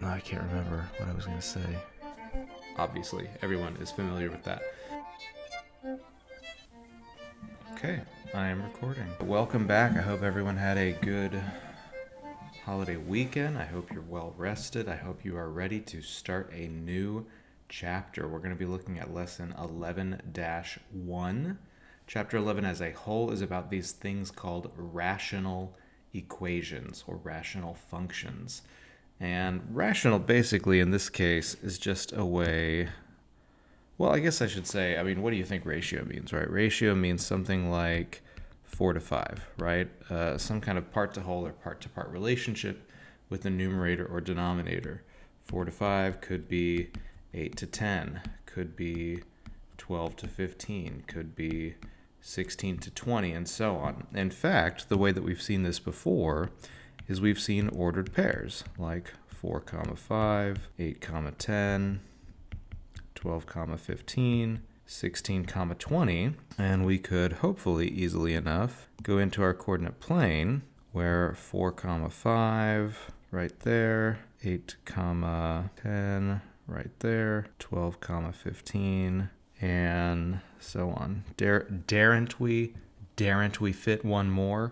No, I can't remember what I was going to say. Obviously, everyone is familiar with that. Okay, I am recording. Welcome back. I hope everyone had a good holiday weekend. I hope you're well rested. I hope you are ready to start a new chapter. We're going to be looking at lesson 11-1. Chapter 11 as a whole is about these things called rational equations or rational functions. And rational, basically, in this case, is just a way... Well, I guess I should say, what do you think ratio means, right? Ratio means something like 4 to 5, right? Some kind of part-to-whole or part-to-part relationship with the numerator or denominator. 4 to 5 could be 8 to 10, could be 12 to 15, could be 16 to 20, and so on. In fact, the way that we've seen this before is we've seen ordered pairs, like 4, 5, 8, 10, 12, 15, 16, 20, and we could hopefully easily enough go into our coordinate plane where 4, 5 right there, 8, 10 right there, 12, 15, and so on. Daren't we fit one more?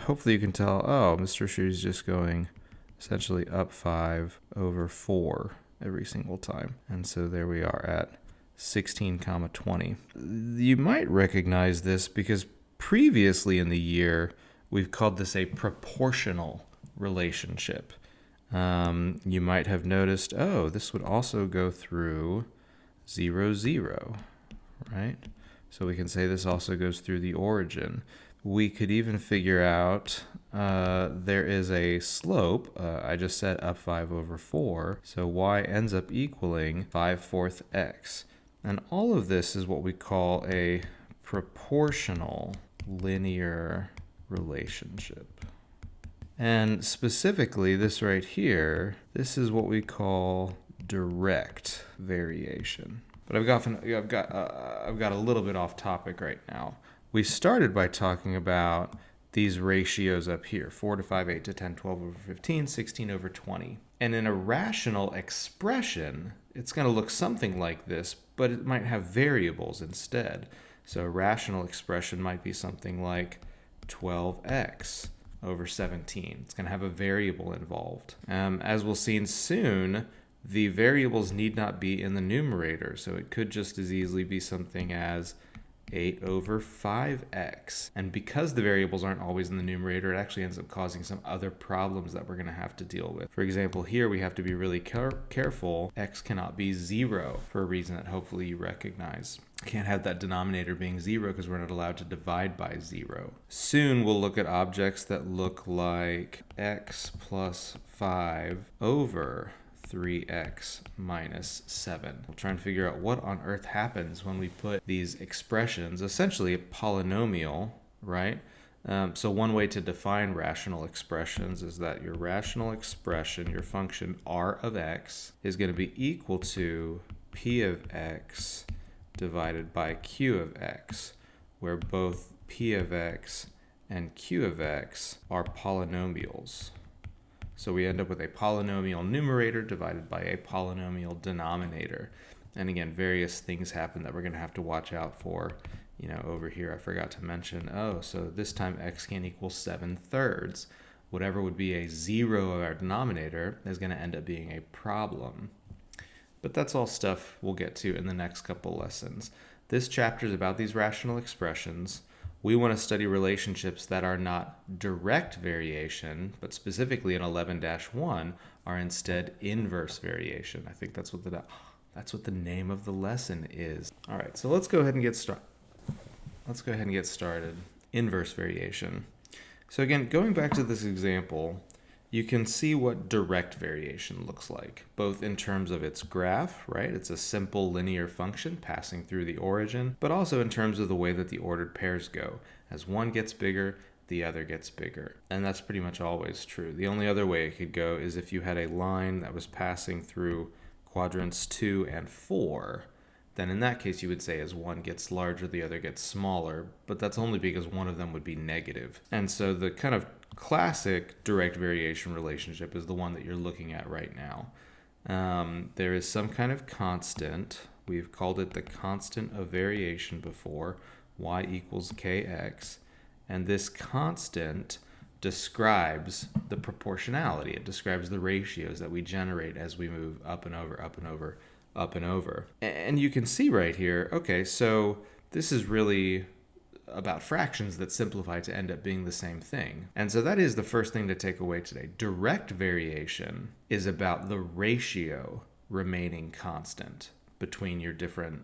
Hopefully you can tell, Mr. Shu's just going essentially up 5 over 4 every single time. And so there we are at 16, 20. You might recognize this because previously in the year, we've called this a proportional relationship. You might have noticed, this would also go through 0, 0, right? So we can say this also goes through the origin. We could even figure out there is a slope. I just said up 5 over 4. So y ends up equaling 5/4 x. And all of this is what we call a proportional linear relationship. And specifically, this right here, this is what we call direct variation. But I've got a little bit off topic right now. We started by talking about these ratios up here, 4 to 5, 8 to 10, 12 over 15, 16 over 20. And in a rational expression, it's going to look something like this, but it might have variables instead. So a rational expression might be something like 12x over 17. It's going to have a variable involved. As we'll see soon, the variables need not be in the numerator, so it could just as easily be something as 8 over 5x. And because the variables aren't always in the numerator, it actually ends up causing some other problems that we're going to have to deal with. For example, here we have to be really careful. X cannot be 0 for a reason that hopefully you recognize. Can't have that denominator being 0 because we're not allowed to divide by 0. Soon we'll look at objects that look like x plus 5 over 3x minus 7. We'll try and figure out what on earth happens when we put these expressions, essentially a polynomial, right? So one way to define rational expressions is that your rational expression, your function r of x, is going to be equal to p of x divided by q of x, where both p of x and q of x are polynomials. So we end up with a polynomial numerator divided by a polynomial denominator. And again, various things happen that we're going to have to watch out for. Over here, I forgot to mention, so this time x can equal 7/3. Whatever would be a 0 of our denominator is going to end up being a problem. But that's all stuff we'll get to in the next couple lessons. This chapter is about these rational expressions. We want to study relationships that are not direct variation, but specifically in 11-1 are instead inverse variation. I think that's what the name of the lesson is. All right, so let's go ahead and get started. Inverse variation. So again, going back to this example, you can see what direct variation looks like, both in terms of its graph, right? It's a simple linear function passing through the origin, but also in terms of the way that the ordered pairs go. As one gets bigger, the other gets bigger. And that's pretty much always true. The only other way it could go is if you had a line that was passing through quadrants 2 and 4, then in that case you would say as one gets larger, the other gets smaller, but that's only because one of them would be negative. And so the kind of classic direct variation relationship is the one that you're looking at right now. There is some kind of constant. We've called it the constant of variation before, y equals kx. And this constant describes the proportionality. It describes the ratios that we generate as we move up and over, up and over, up and over. And you can see right here, okay, so this is really about fractions that simplify to end up being the same thing. And so that is the first thing to take away today. Direct variation is about the ratio remaining constant between your different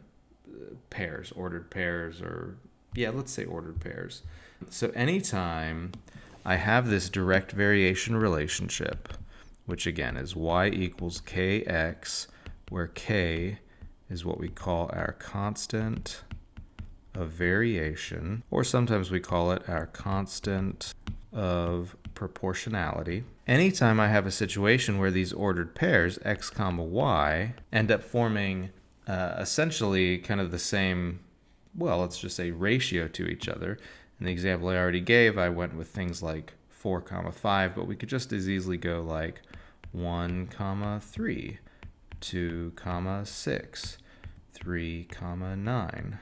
pairs, ordered pairs, or let's say ordered pairs. So anytime I have this direct variation relationship, which again is y equals kx, where k is what we call our constant of variation, or sometimes we call it our constant of proportionality. Anytime I have a situation where these ordered pairs, x comma y, end up forming essentially kind of the same, let's just say ratio to each other. In the example I already gave, I went with things like 4 comma 5, but we could just as easily go like 1 comma 3, 2 comma 6, 3 comma 9,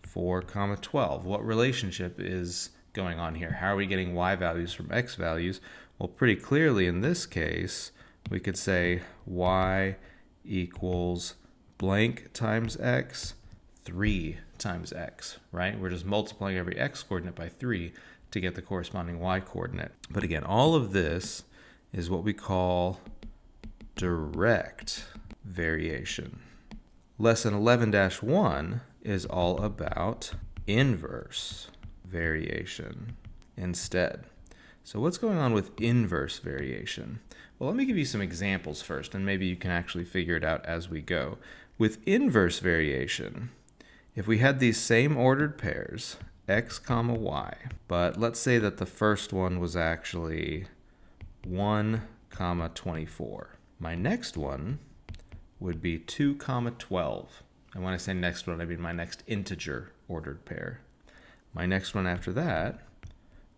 4 comma 12. What relationship is going on here? How are we getting y values from x values? Well, pretty clearly in this case, we could say y equals blank times x, 3 times x, right? We're just multiplying every x coordinate by 3 to get the corresponding y coordinate. But again, all of this is what we call direct variation. Lesson 11-1 is all about inverse variation instead. So what's going on with inverse variation? Well, let me give you some examples first, and maybe you can actually figure it out as we go. With inverse variation, if we had these same ordered pairs, x comma y, but let's say that the first one was actually 1 comma 24. My next one would be 2 comma 12. And when I say next one, I mean my next integer ordered pair. My next one after that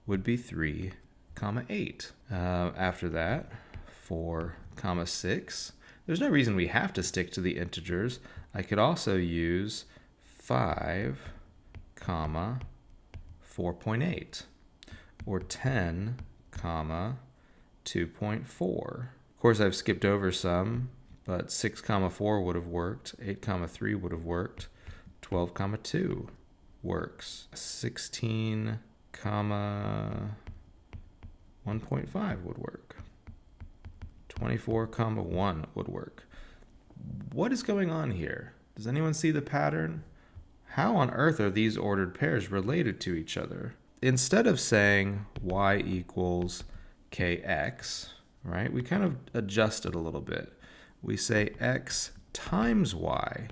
would be 3 comma 8. After that, 4 comma 6. There's no reason we have to stick to the integers. I could also use 5 comma 4.8 or 10 comma 2.4. Of course, I've skipped over some, but 6 comma 4 would have worked, 8 comma 3 would have worked, 12 comma 2 works, 16 comma 1.5 would work, 24 comma 1 would work. What is going on here? Does anyone see the pattern? How on earth are these ordered pairs related to each other? Instead of saying y equals kx, right, we kind of adjust it a little bit. We say x times y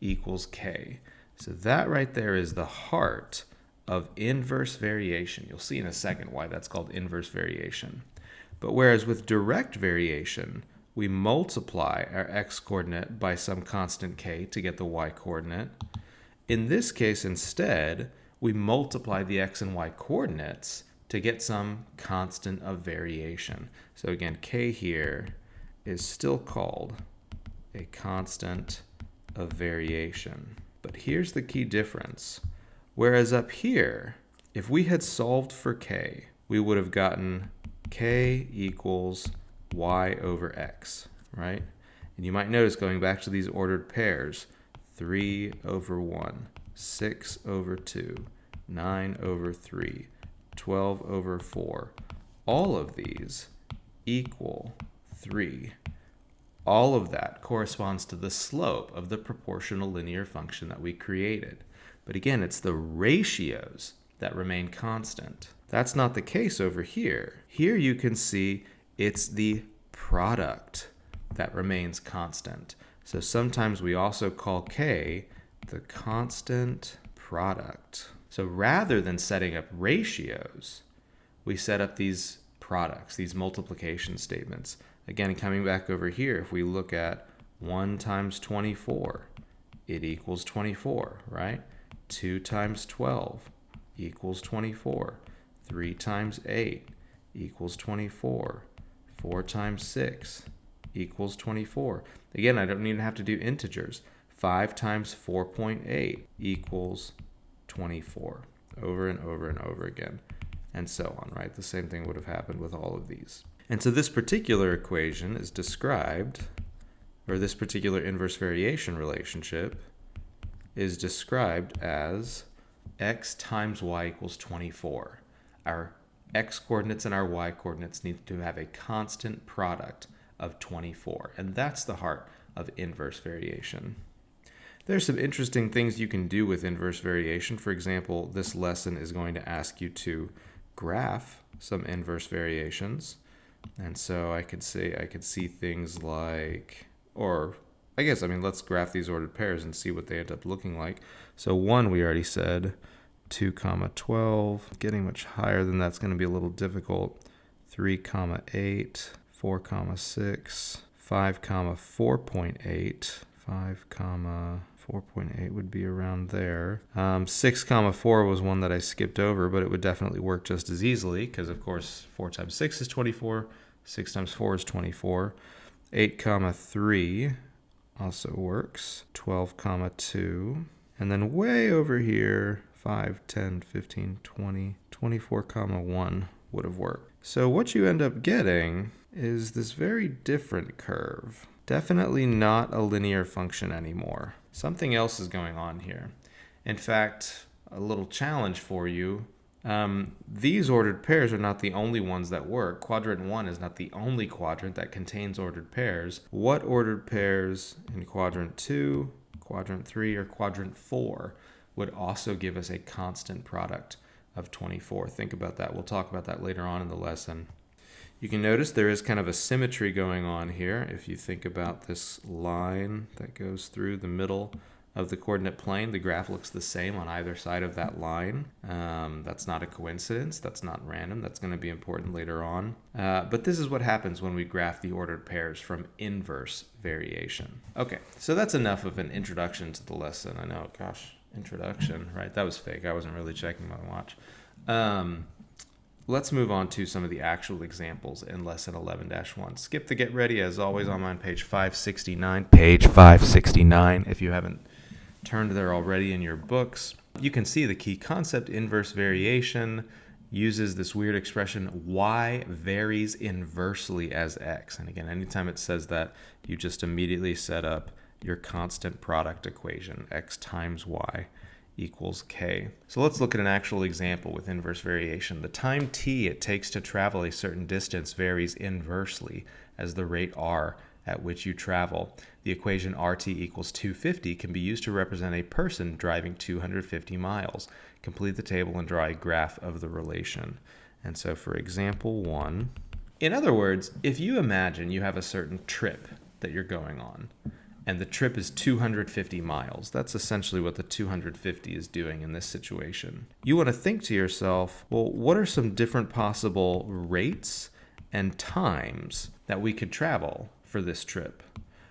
equals k. So that right there is the heart of inverse variation. You'll see in a second why that's called inverse variation. But whereas with direct variation, we multiply our x coordinate by some constant k to get the y coordinate. In this case, instead, we multiply the x and y coordinates to get some constant of variation. So again, k here is still called a constant of variation. But here's the key difference. Whereas up here, if we had solved for k, we would have gotten k equals y over x, right? And you might notice going back to these ordered pairs, 3 over 1, 6 over 2, 9 over 3, 12 over 4. All of these equal 3. All of that corresponds to the slope of the proportional linear function that we created. But again, it's the ratios that remain constant. That's not the case over here. Here you can see it's the product that remains constant. So sometimes we also call k the constant product. So rather than setting up ratios, we set up these products, these multiplication statements. Again, coming back over here, if we look at 1 times 24 it equals 24, right? 2 times 12 equals 24. 3 times 8 equals 24. 4 times 6 equals 24. Again, I don't even have to do integers. 5 times 4.8 equals 24. Over and over and over again. And so on, right? The same thing would have happened with all of these. And so this particular equation is described, or this particular inverse variation relationship is described as x times y equals 24. Our x coordinates and our y coordinates need to have a constant product of 24. And that's the heart of inverse variation. There's some interesting things you can do with inverse variation. For example, this lesson is going to ask you to graph some inverse variations. And so I could see things like, let's graph these ordered pairs and see what they end up looking like. So 1, we already said, 2, 12. Getting much higher than that's going to be a little difficult. 3, 8, 4, 6, 5, 4.8. 5, 4.8 would be around there. 6, 4 was one that I skipped over, but it would definitely work just as easily because, of course, 4 times 6 is 24. 6 times 4 is 24. 8, 3 also works. 12, 2. And then way over here, 5, 10, 15, 20, 24, 1 would have worked. So what you end up getting is this very different curve. Definitely not a linear function anymore. Something else is going on here. In fact, a little challenge for you. These ordered pairs are not the only ones that work. Quadrant 1 is not the only quadrant that contains ordered pairs. What ordered pairs in quadrant 2, quadrant 3, or quadrant 4 would also give us a constant product of 24? Think about that. We'll talk about that later on in the lesson. You can notice there is kind of a symmetry going on here. If you think about this line that goes through the middle of the coordinate plane, the graph looks the same on either side of that line. That's not a coincidence. That's not random. That's going to be important later on. But this is what happens when we graph the ordered pairs from inverse variation. Okay, so that's enough of an introduction to the lesson. I know, introduction, right? That was fake. I wasn't really checking my watch. Let's move on to some of the actual examples in lesson 11-1. Skip the get ready, as always. I'm on page 569. Page 569, if you haven't turned there already in your books. You can see the key concept, inverse variation, uses this weird expression, y varies inversely as x. And again, anytime it says that, you just immediately set up your constant product equation, x times y equals k. So let's look at an actual example with inverse variation. The time t it takes to travel a certain distance varies inversely as the rate r at which you travel. The equation RT equals 250 can be used to represent a person driving 250 miles. Complete the table and draw a graph of the relation. And so for example 1, in other words, if you imagine you have a certain trip that you're going on, and the trip is 250 miles. That's essentially what the 250 is doing in this situation. You want to think to yourself, well, what are some different possible rates and times that we could travel for this trip?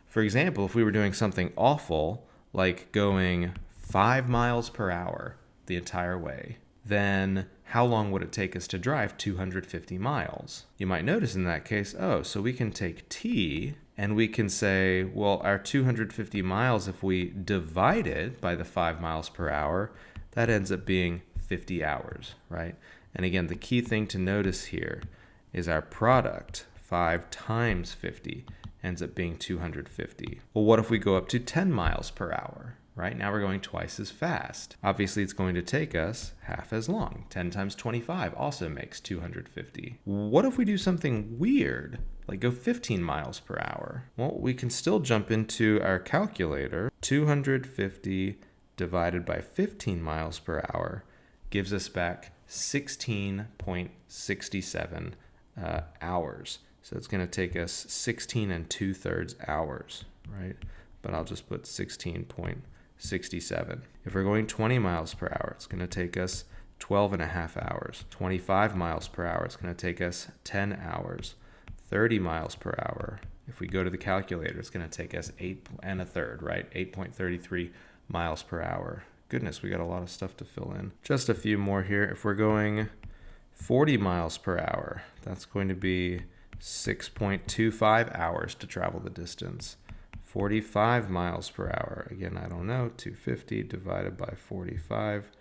For example, if we were doing something awful, like going 5 miles per hour the entire way, then how long would it take us to drive 250 miles? You might notice in that case, so we can take t, and we can say, well, our 250 miles, if we divide it by the 5 miles per hour, that ends up being 50 hours, right? And again, the key thing to notice here is our product, 5 times 50, ends up being 250. Well, what if we go up to 10 miles per hour? Right? Now we're going twice as fast. Obviously, it's going to take us half as long. 10 times 25 also makes 250. What if we do something weird, like go 15 miles per hour? Well, we can still jump into our calculator. 250 divided by 15 miles per hour gives us back 16.67 hours. So it's going to take us 16 2/3 hours, right? But I'll just put 16.67. If we're going 20 miles per hour, it's going to take us 12.5 hours. 25 miles per hour, it's going to take us 10 hours. 30 miles per hour, If we go to the calculator, it's going to take us 8 1/3, right? 8.33 miles per hour. Goodness, we got a lot of stuff to fill in. Just a few more here. If we're going 40 miles per hour, that's going to be 6.25 hours to travel the distance. 45 miles per hour, again, I don't know, 250 divided by 45,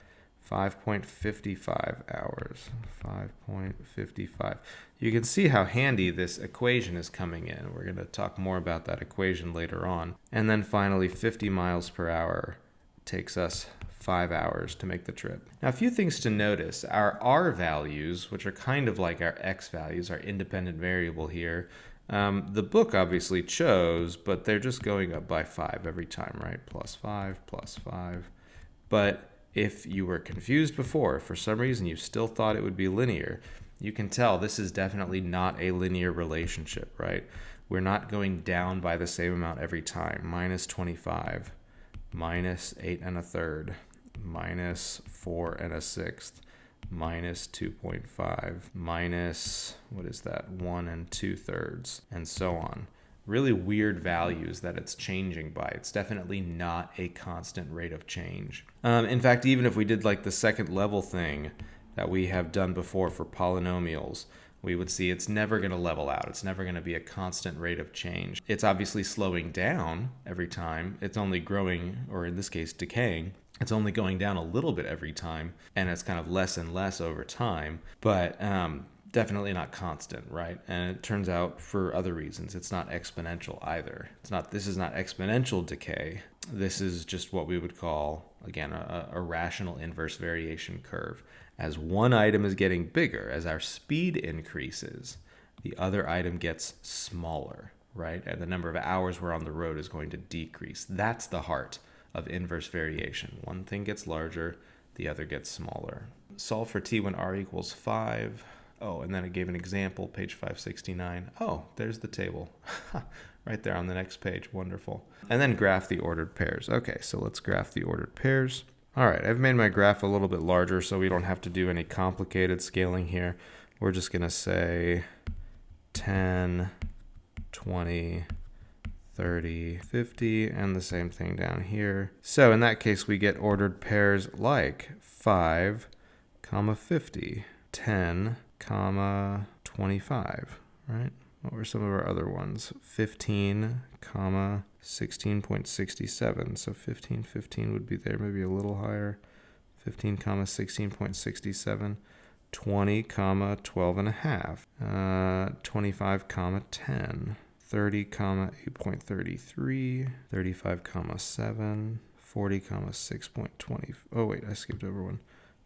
5.55 hours, 5.55. You can see how handy this equation is coming in. We're going to talk more about that equation later on. And then finally, 50 miles per hour takes us 5 hours to make the trip. Now, a few things to notice. Our R values, which are kind of like our X values, our independent variable here, the book obviously chose, but they're just going up by 5 every time, right? Plus 5, plus 5. But if you were confused before, for some reason you still thought it would be linear, you can tell this is definitely not a linear relationship, right? We're not going down by the same amount every time. Minus 25, minus 8 1/3, minus 4 1/6, minus 2.5, minus, what is that, 1 2/3, and so on. Really weird values that it's changing by. It's definitely not a constant rate of change. In fact, even if we did like the second level thing that we have done before for polynomials, we would see it's never going to level out. It's never going to be a constant rate of change. It's obviously slowing down every time. It's only growing, or in this case, decaying. It's only going down a little bit every time, and it's kind of less and less over time, but definitely not constant, right? And it turns out for other reasons, it's not exponential either. This is not exponential decay. This is just what we would call, again, a rational inverse variation curve. As one item is getting bigger, as our speed increases, the other item gets smaller, right? And the number of hours we're on the road is going to decrease. That's the heart of inverse variation. One thing gets larger, the other gets smaller. Solve for t when r equals 5. Oh, and then it gave an example, page 569. Oh, there's the table. Right there on the next page. Wonderful. And then graph the ordered pairs. Okay, so let's graph the ordered pairs. All right, I've made my graph a little bit larger so we don't have to do any complicated scaling here. We're just going to say 10, 20, 30, 50, and the same thing down here. So in that case, we get ordered pairs like 5, 50, 10, 25, right? What were some of our other ones? 15, 16.67. So 15 would be there, maybe a little higher. 15, 16.67. 20, 12.5. 25, 10. 30, 8.33. 35, 7. 40, 6.20. Oh, wait, I skipped over one.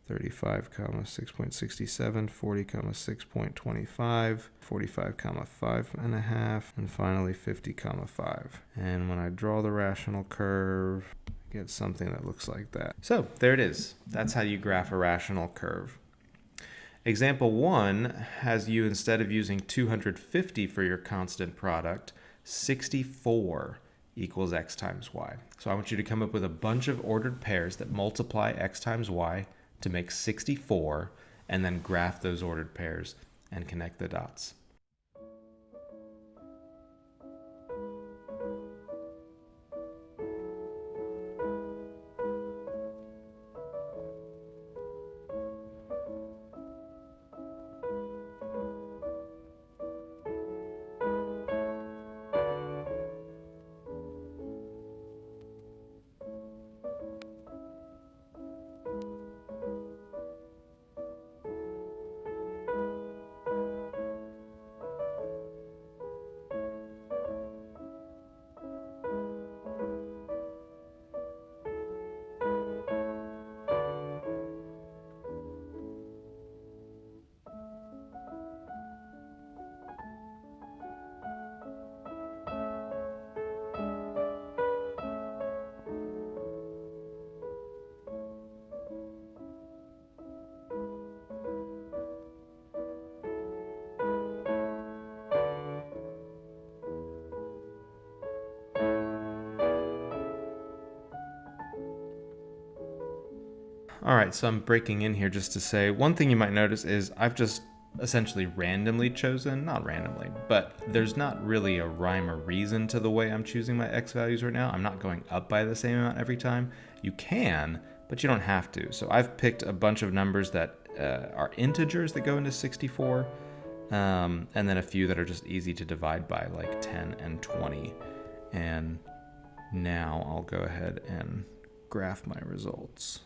35, 6.67, 40, 6.25, 45, 5.5, and finally 50, 5. And when I draw the rational curve, I get something that looks like that. So there it is. That's how you graph a rational curve. Example 1 has you, instead of using 250 for your constant product, 64 equals x times y. So I want you to come up with a bunch of ordered pairs that multiply x times y to make 64, and then graph those ordered pairs and connect the dots. All right, so I'm breaking in here just to say one thing you might notice is I've just essentially randomly chosen, not randomly, but there's not really a rhyme or reason to the way I'm choosing my x values right now. I'm not going up by the same amount every time. You can, but you don't have to. So I've picked a bunch of numbers that are integers that go into 64, and then a few that are just easy to divide by, like 10 and 20. And now I'll go ahead and graph my results.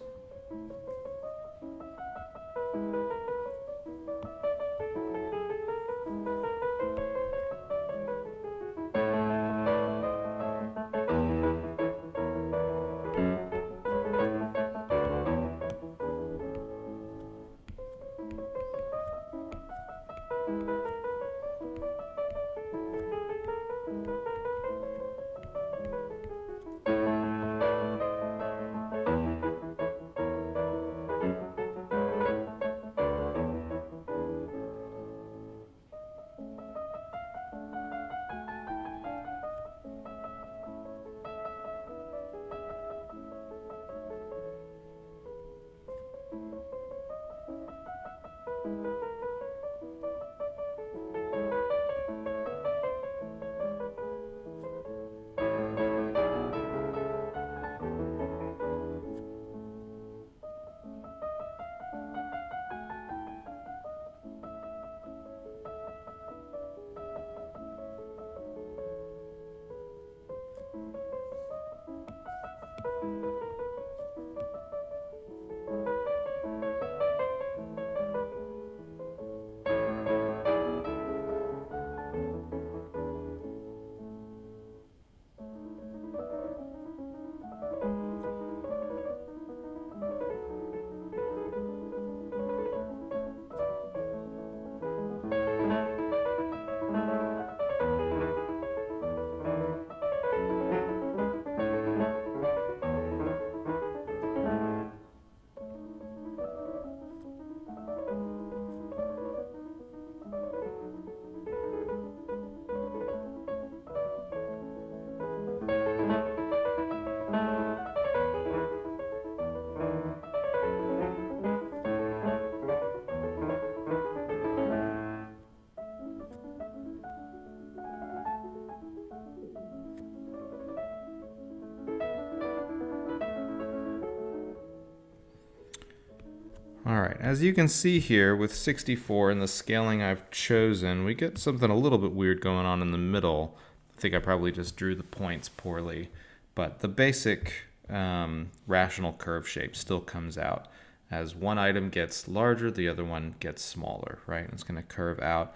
All right, as you can see here with 64 and the scaling I've chosen, we get something a little bit weird going on in the middle. I think I probably just drew the points poorly, but the basic rational curve shape still comes out. As one item gets larger, the other one gets smaller, right? It's going to curve out.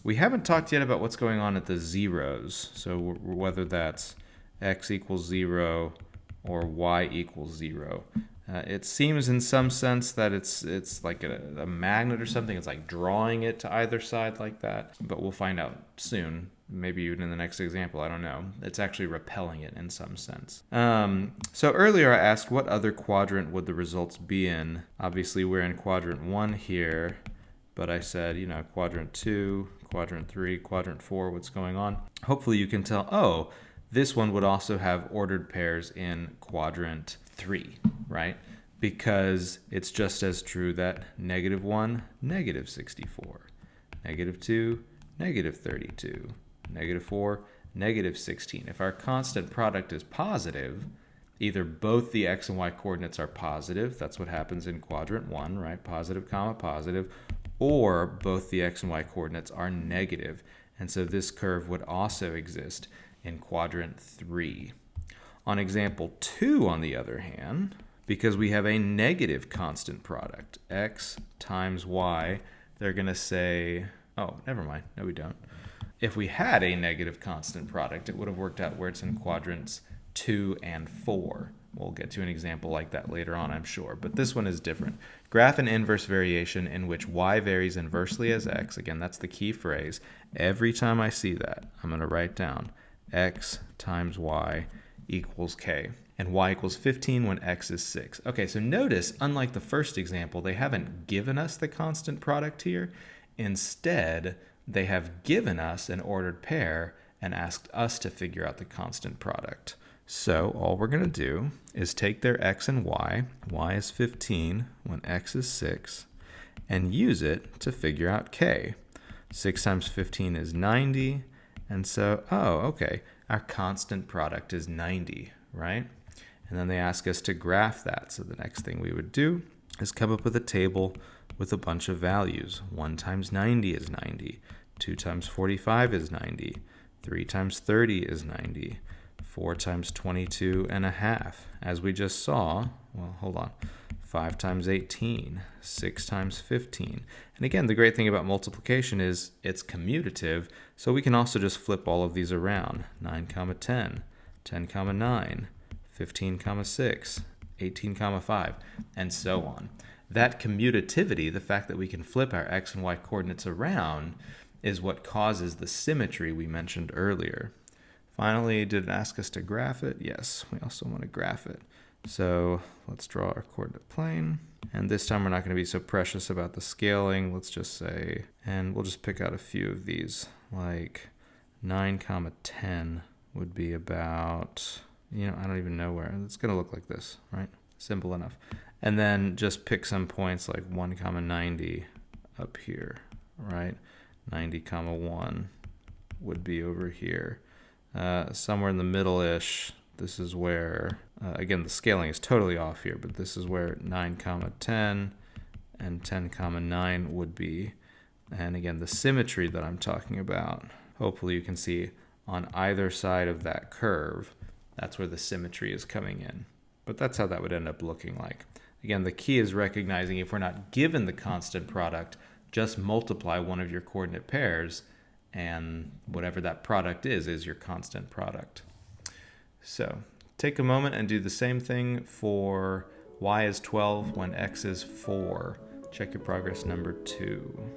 We haven't talked yet about what's going on at the zeros, so whether that's x equals 0 or y equals 0. It seems in some sense that it's like a magnet or something. It's like drawing it to either side like that. But we'll find out soon. Maybe even in the next example. I don't know. It's actually repelling it in some sense. So earlier I asked what other quadrant would the results be in. Obviously we're in quadrant 1 here. But I said, quadrant 2, quadrant 3, quadrant 4, what's going on? Hopefully you can tell, oh, this one would also have ordered pairs in quadrant 3, right? Because it's just as true that -1, -64, -2, -32, -4, -16. If our constant product is positive, either both the x and y coordinates are positive, that's what happens in quadrant 1, right? Positive, comma, positive, or both the x and y coordinates are negative. And so this curve would also exist in quadrant 3. On example 2, on the other hand, because we have a negative constant product, x times y, they're going to say, oh, never mind. No, we don't. If we had a negative constant product, it would have worked out where it's in quadrants 2 and 4. We'll get to an example like that later on, I'm sure. But this one is different. Graph an inverse variation in which y varies inversely as x. Again, that's the key phrase. Every time I see that, I'm going to write down x times y equals k. And y equals 15 when x is 6. Okay, so notice, unlike the first example, they haven't given us the constant product here. Instead, they have given us an ordered pair and asked us to figure out the constant product. So all we're going to do is take their x and y. Y is 15 when x is 6. and use it to figure out k. 6 times 15 is 90, and so, okay, our constant product is 90, right? And then they ask us to graph that. So the next thing we would do is come up with a table with a bunch of values. 1 times 90 is 90. 2 times 45 is 90. 3 times 30 is 90. 4 times 22 and a half. As we just saw, well, hold on. 5 times 18, 6 times 15. And again, the great thing about multiplication is it's commutative, so we can also just flip all of these around. 9 comma 10, 10 comma 9, 15 comma 6, 18 comma 5, and so on. That commutativity, the fact that we can flip our x and y coordinates around, is what causes the symmetry we mentioned earlier. Finally, did it ask us to graph it? Yes, we also want to graph it. So let's draw our coordinate plane. And this time we're not going to be so precious about the scaling. Let's just say, and we'll just pick out a few of these, like 9 comma 10 would be about, I don't even know where. It's going to look like this, right? Simple enough. And then just pick some points like 1 comma 90 up here, right? 90 comma 1 would be over here. Somewhere in the middle-ish, this is where, again, the scaling is totally off here, but this is where 9 comma 10 and 10 comma 9 would be. And again, the symmetry that I'm talking about, hopefully you can see on either side of that curve, that's where the symmetry is coming in. But that's how that would end up looking like. Again, the key is recognizing if we're not given the constant product, just multiply one of your coordinate pairs, and whatever that product is your constant product. So take a moment and do the same thing for y is 12 when x is 4. Check your progress number 2.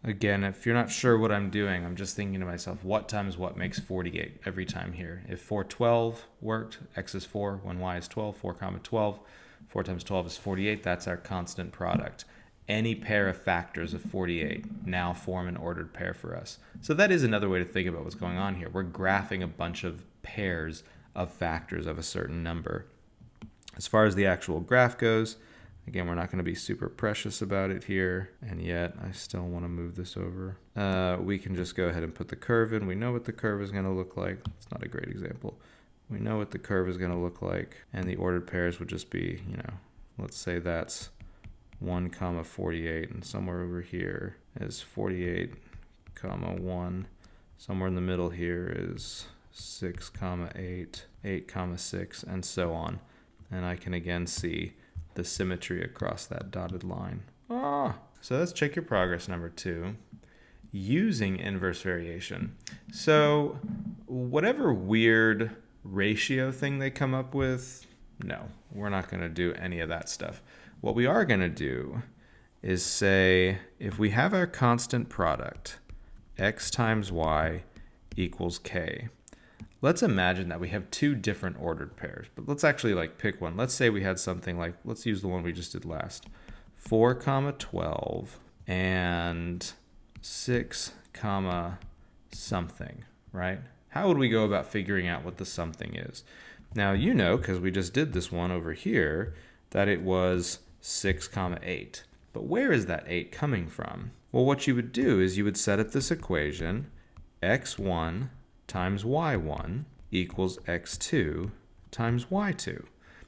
Again, if you're not sure what I'm doing, I'm just thinking to myself, what times what makes 48 every time here? If 412 worked, x is 4 when y is 12, 4 comma 12, 4 times 12 is 48, that's our constant product. Any pair of factors of 48 now form an ordered pair for us. So that is another way to think about what's going on here. We're graphing a bunch of pairs of factors of a certain number. As far as the actual graph goes, again, we're not going to be super precious about it here, and yet I still want to move this over. We can just go ahead and put the curve in. We know what the curve is going to look like. It's not a great example. We know what the curve is going to look like, and the ordered pairs would just be, let's say that's 1 comma 48, and somewhere over here is 48 comma 1. Somewhere in the middle here is 6 comma 8, 8 comma 6, and so on. And I can again see the symmetry across that dotted line. So let's check your progress number 2. Using inverse variation. So whatever weird ratio thing they come up with, no, we're not going to do any of that stuff. What we are going to do is say, if we have our constant product, x times y equals k, let's imagine that we have two different ordered pairs, but let's actually pick one. Let's say we had something like, let's use the one we just did last, 4 comma 12 and 6 comma something, right? How would we go about figuring out what the something is? Now, because we just did this one over here, that it was 6 comma 8. But where is that 8 coming from? Well, what you would do is you would set up this equation, x1 times y1 equals x2 times y2.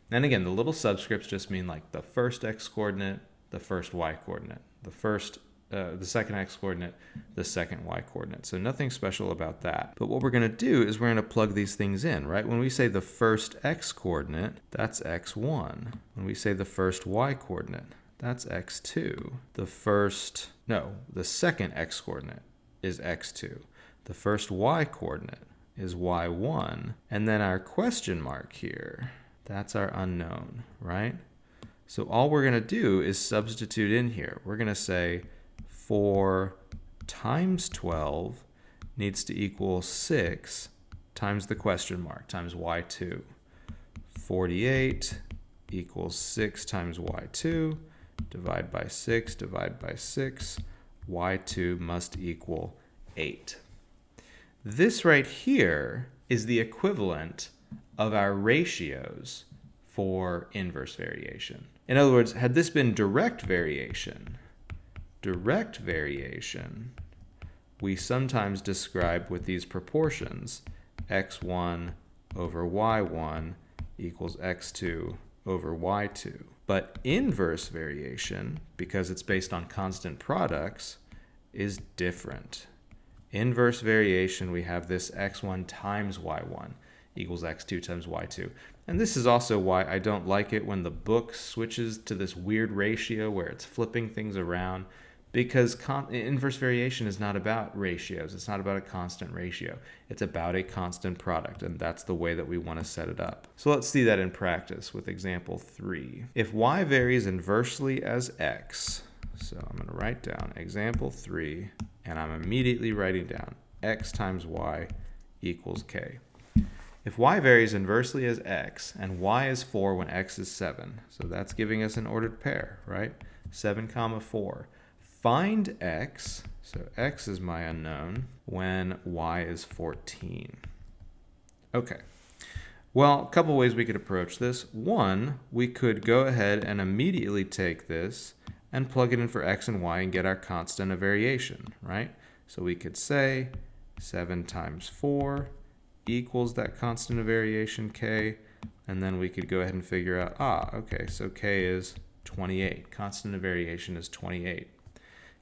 And again, the little subscripts just mean the first x coordinate, the first y coordinate, the first the second x coordinate, the second y coordinate. So nothing special about that. But what we're going to do is we're going to plug these things in, right? When we say the first x coordinate, that's x1. When we say the first y coordinate, that's x2. The second x coordinate is x2. The first y coordinate is y1. And then our question mark here, that's our unknown, right? So all we're going to do is substitute in here. We're going to say 4 times 12 needs to equal 6 times the question mark, times y2. 48 equals 6 times y2. Divide by 6, divide by 6. y2 must equal 8. This right here is the equivalent of our ratios for inverse variation. In other words, had this been direct variation, we sometimes describe with these proportions, x1 over y1 equals x2 over y2. But inverse variation, because it's based on constant products, is different. Inverse variation, we have this x1 times y1 equals x2 times y2. And this is also why I don't like it when the book switches to this weird ratio where it's flipping things around, because inverse variation is not about ratios. It's not about a constant ratio. It's about a constant product, and that's the way that we want to set it up. So let's see that in practice with example 3. If y varies inversely as x, so I'm going to write down example 3, and I'm immediately writing down x times y equals k. If y varies inversely as x, and y is 4 when x is 7, so that's giving us an ordered pair, right? 7 comma 4. Find x, so x is my unknown, when y is 14. Okay, well, a couple ways we could approach this. One, we could go ahead and immediately take this and plug it in for x and y and get our constant of variation, right? So we could say 7 times 4 equals that constant of variation k, and then we could go ahead and figure out, okay, so k is 28. Constant of variation is 28.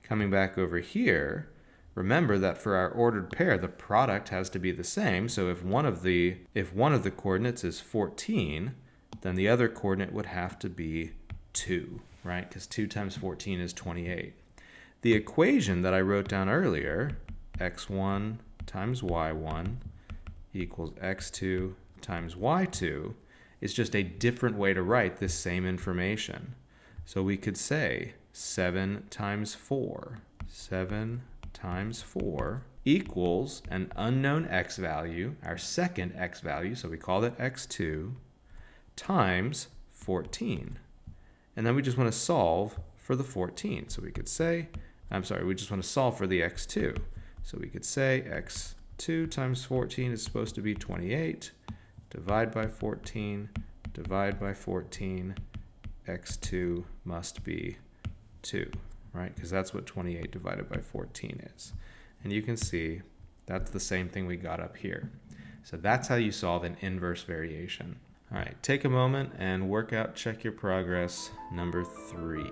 Coming back over here, remember that for our ordered pair, the product has to be the same. So if one of the coordinates is 14, then the other coordinate would have to be 2, right? Because 2 times 14 is 28. The equation that I wrote down earlier, x1 times y1 equals x2 times y2, is just a different way to write this same information. So we could say 7 times 4 equals an unknown x value, our second x value, so we call that x2, times 14. And then we just want to solve for the 14. So we could say, we just want to solve for the x2. So we could say x2 times 14 is supposed to be 28. Divide by 14, divide by 14, x2 must be 2, right? Because that's what 28 divided by 14 is. And you can see that's the same thing we got up here. So that's how you solve an inverse variation. All right, take a moment and work out check your progress number 3.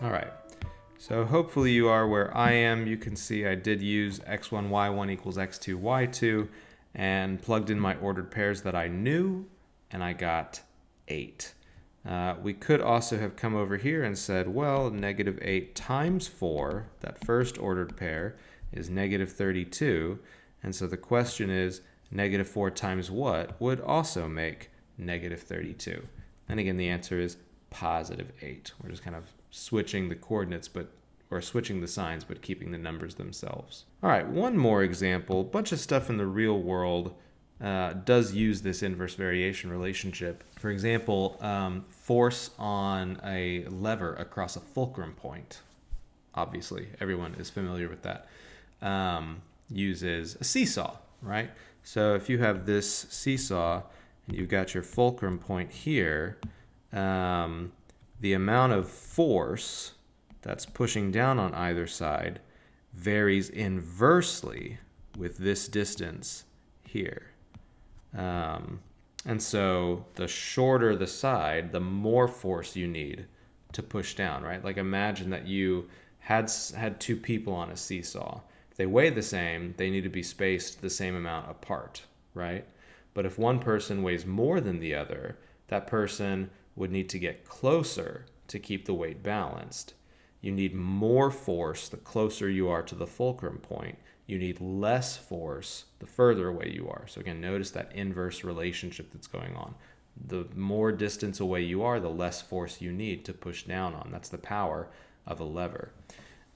All right. So hopefully you are where I am. You can see I did use x1, y1 equals x2, y2, and plugged in my ordered pairs that I knew, and I got 8. We could also have come over here and said, well, negative 8 times 4, that first ordered pair, is negative 32. And so the question is, negative 4 times what would also make negative 32? And again, the answer is positive 8. We're just kind of switching the coordinates, or switching the signs, but keeping the numbers themselves. All right, one more example. A bunch of stuff in the real world does use this inverse variation relationship. For example, force on a lever across a fulcrum point. Obviously, everyone is familiar with that. Uses a seesaw, right? So if you have this seesaw and you've got your fulcrum point here, the amount of force that's pushing down on either side varies inversely with this distance here. And so the shorter the side, the more force you need to push down, right? Like imagine that you had 2 people on a seesaw. If they weigh the same, they need to be spaced the same amount apart, right? But if one person weighs more than the other, that person would need to get closer to keep the weight balanced. You need more force the closer you are to the fulcrum point. You need less force the further away you are. So again, notice that inverse relationship that's going on. The more distance away you are, the less force you need to push down on. That's the power of a lever.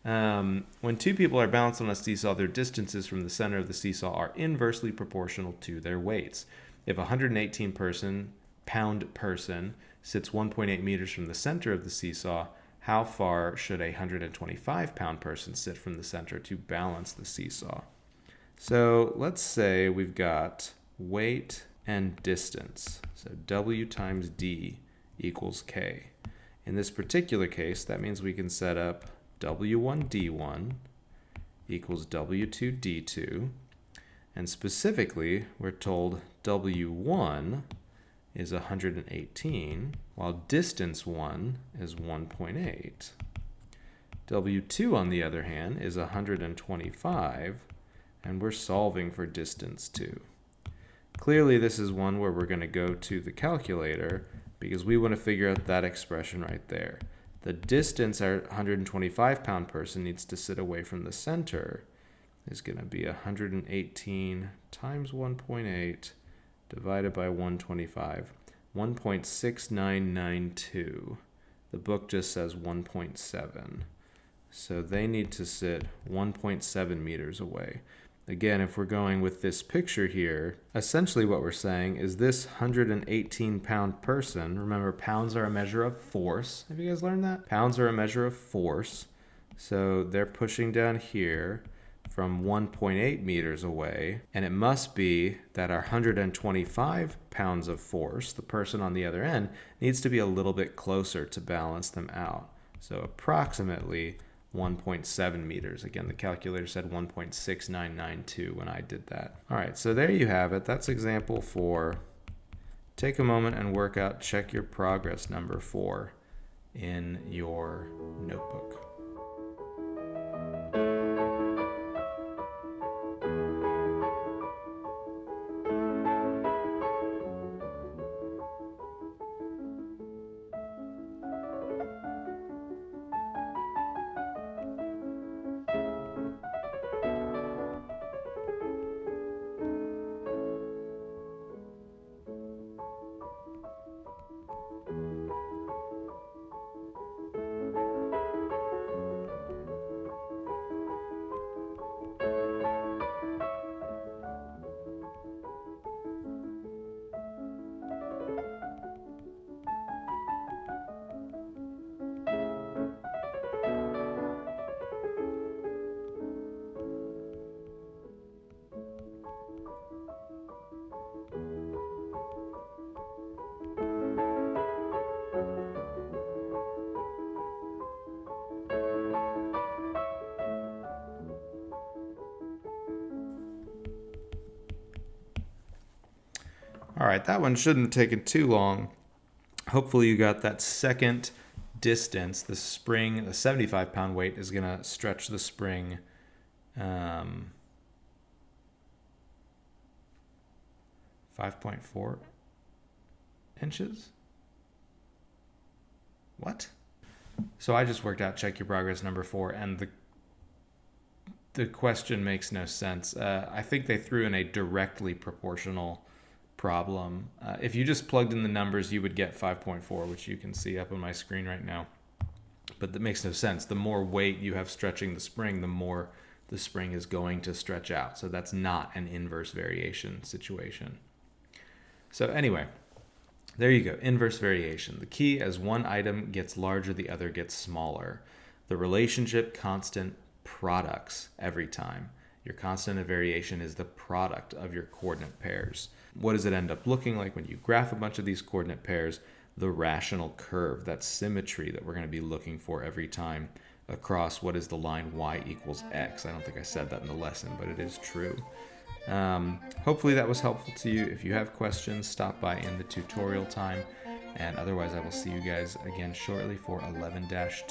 When 2 people are balanced on a seesaw, their distances from the center of the seesaw are inversely proportional to their weights. If a 118-pound person sits 1.8 meters from the center of the seesaw, how far should a 125-pound person sit from the center to balance the seesaw? So let's say we've got weight and distance. So W times D equals K. In this particular case, that means we can set up W1 D1 equals W2 D2. And specifically, we're told W1 is 118, while distance 1 is 1.8. W2, on the other hand, is 125, and we're solving for distance 2. Clearly, this is one where we're going to go to the calculator because we want to figure out that expression right there. The distance our 125-pound person needs to sit away from the center is going to be 118 times 1.8 divided by 125, 1.6992. The book just says 1.7. So they need to sit 1.7 meters away. Again, if we're going with this picture here, essentially what we're saying is this 118-pound person, remember pounds are a measure of force. Have you guys learned that? Pounds are a measure of force. So they're pushing down here from 1.8 meters away, and it must be that our 125 pounds of force, the person on the other end, needs to be a little bit closer to balance them out. So approximately 1.7 meters. Again, the calculator said 1.6992 when I did that. All right, so there you have it. That's example 4. Take a moment and work out, check your progress number 4 in your notebook. All right, that one shouldn't have taken too long. Hopefully you got that second distance, the spring, the 75-pound weight is going to stretch the spring 5.4 inches. What? So I just worked out check your progress number 4, and the question makes no sense. I think they threw in a directly proportional problem. If you just plugged in the numbers, you would get 5.4, which you can see up on my screen right now. But that makes no sense. The more weight you have stretching the spring, the more the spring is going to stretch out. So that's not an inverse variation situation. So anyway, there you go, inverse variation. The key, as one item gets larger, the other gets smaller. The relationship constant products every time. Your constant of variation is the product of your coordinate pairs. What does it end up looking like when you graph a bunch of these coordinate pairs? The rational curve, that symmetry that we're going to be looking for every time across what is the line y equals x. I don't think I said that in the lesson, but it is true. Hopefully that was helpful to you. If you have questions, stop by in the tutorial time. And otherwise, I will see you guys again shortly for 11-2.